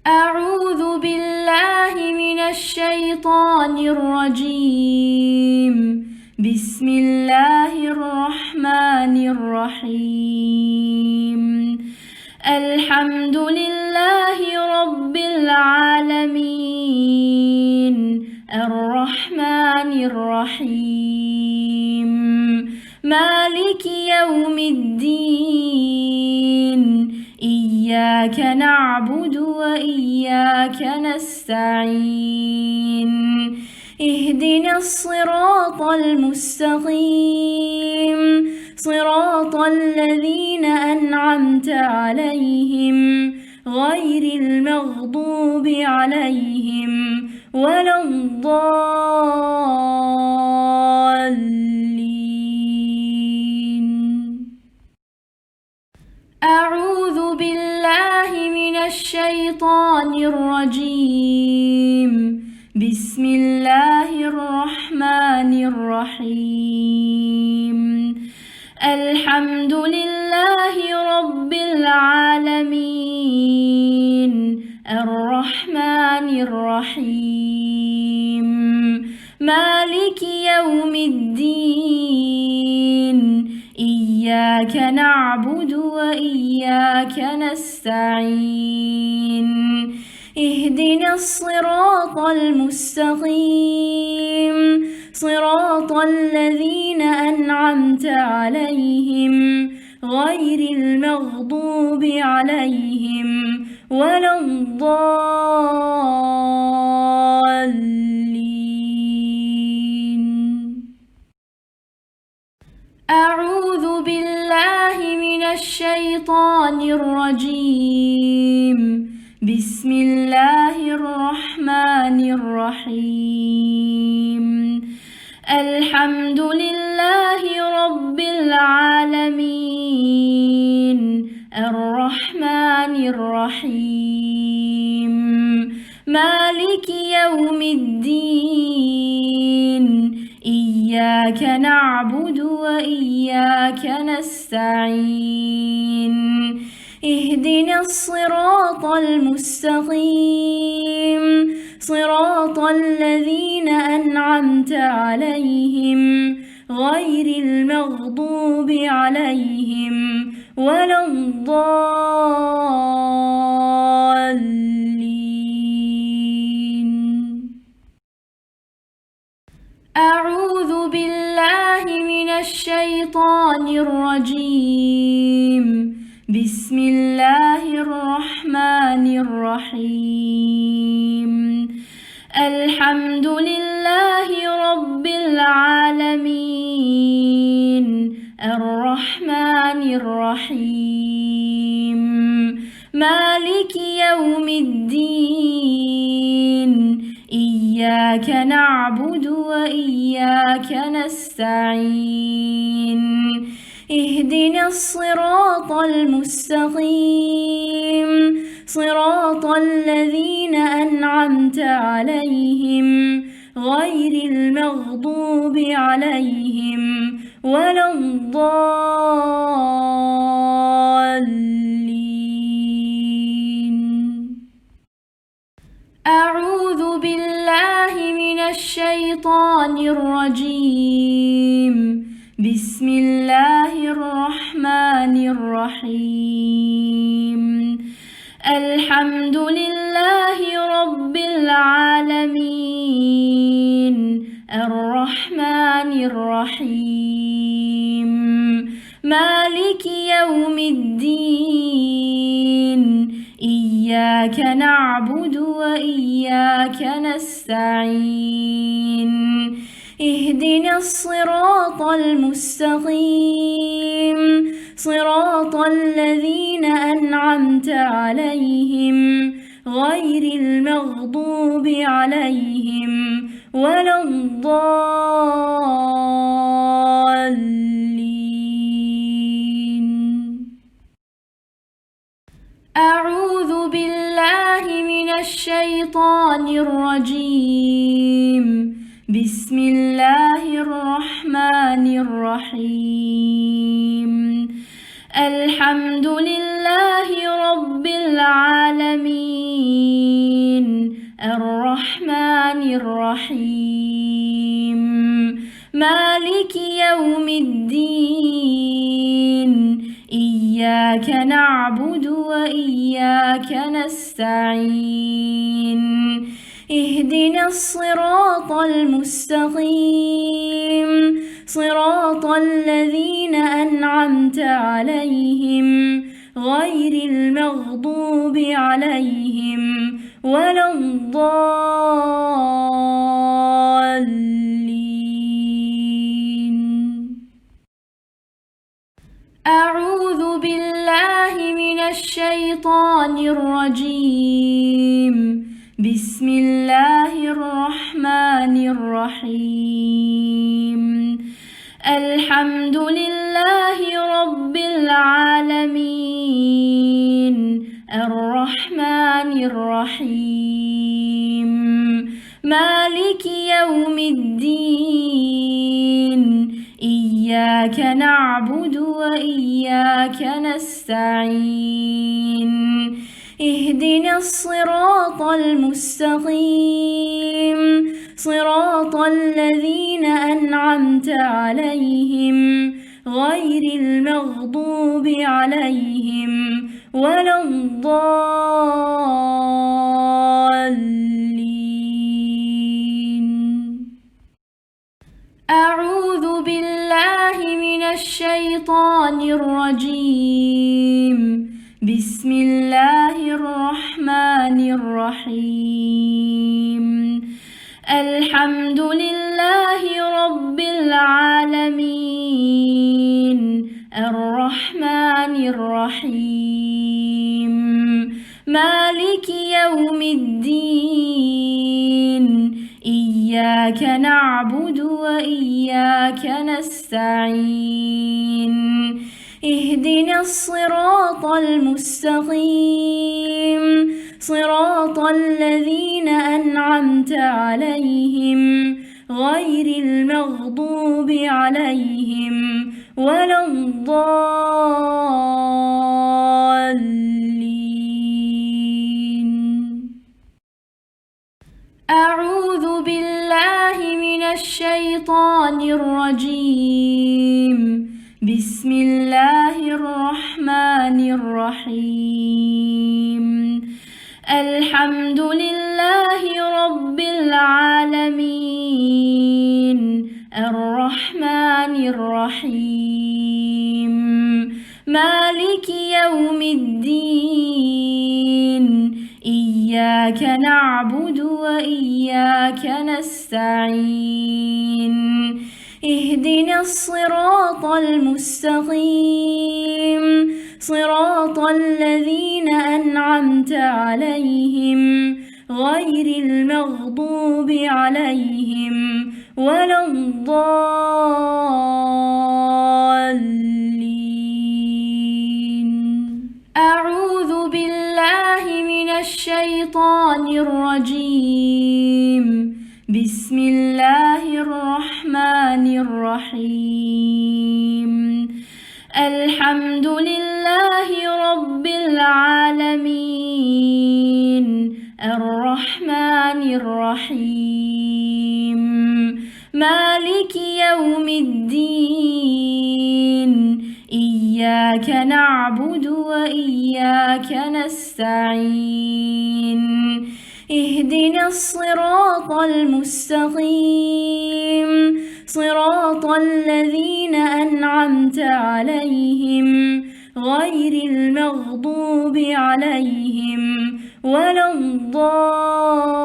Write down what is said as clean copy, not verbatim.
أعوذ بالله من الشيطان الرجيم. بسم الله الرحمن الرحيم. الحمد لله رب العالمين الرحمن الرحيم مالك يوم الدين إياك نعبد وإياك نستعين اهدنا الصراط المستقيم صراط الذين أنعمت عليهم غير المغضوب عليهم ولا الضالين. أعوذ بالله من الشيطان الرجيم. بسم الله الرحمن الرحيم. الحمد لله رب العالمين الرحمن الرحيم مالك يوم الدين إياك نعبد وإياك نستعين اهدنا الصراط المستقيم صراط الذين أنعمت عليهم غير المغضوب عليهم ولا الضالين. أعوذ بالله من الشيطان الرجيم. بسم الله الرحمن الرحيم. الحمد لله رب العالمين الرحمن الرحيم مالك يوم الدين إياك نعبد وإياك نستعين اهدنا الصراط المستقيم صراط الذين أنعمت عليهم غير المغضوب عليهم ولا الضالين. أعوذ بالله من الشيطان الرجيم. بسم الله الرحمن الرحيم. الحمد لله رب العالمين الرحمن الرحيم مالك يوم الدين إياك نعبد وإياك نستعين اهدنا الصراط المستقيم صراط الذين أنعمت عليهم غير المغضوب عليهم ولا الضالين. أعوذ بالله من الشيطان الرجيم. بسم الله الرحمن الرحيم. الحمد لله رب العالمين الرحمن الرحيم مالك يوم الدين إياك نعبد وإياك نستعين اهدنا الصراط المستقيم صراط الذين أنعمت عليهم غير المغضوب عليهم ولا الضالين. أعوذ بالله من الشيطان الرجيم. بسم الله الرحمن الرحيم. الحمد لله رب العالمين نعبد وإياك نستعين اهدنا الصراط المستقيم صراط الذين أنعمت عليهم غير المغضوب عليهم ولا الضالين. أعوذ بالله من الشيطان الرجيم. بسم الله الرحمن الرحيم. الحمد لله رب العالمين الرحمن الرحيم مالك يوم الدين إياك نعبد وإياك نستعين اهدنا الصراط المستقيم صراط الذين أنعمت عليهم غير المغضوب عليهم ولا الضالين. أعوذ بالله من الشيطان الرجيم. بسم الله الرحمن الرحيم. الحمد لله رب العالمين الرحمن الرحيم مالك يوم الدين إياك نعبد وإياك نستعين اهدنا الصراط المستقيم صراط الذين أنعمت عليهم غير المغضوب عليهم ولا الضالين. أعوذ بالله من الشيطان الرجيم. بسم الله الرحمن الرحيم. الحمد لله رب العالمين الرحمن الرحيم مالك يوم الدين إياك نعبد وإياك نستعين اهدنا الصراط المستقيم صراط الذين أنعمت عليهم غير المغضوب عليهم ولا الضالين. أعوذ بالله من الشيطان الرجيم. بسم الله الرحمن الرحيم. الحمد لله رب العالمين الرحمن الرحيم مالك يوم الدين إياك نعبد وإياك نستعين اهدنا الصراط المستقيم صراط الذين أنعمت عليهم غير المغضوب عليهم ولا الضالين.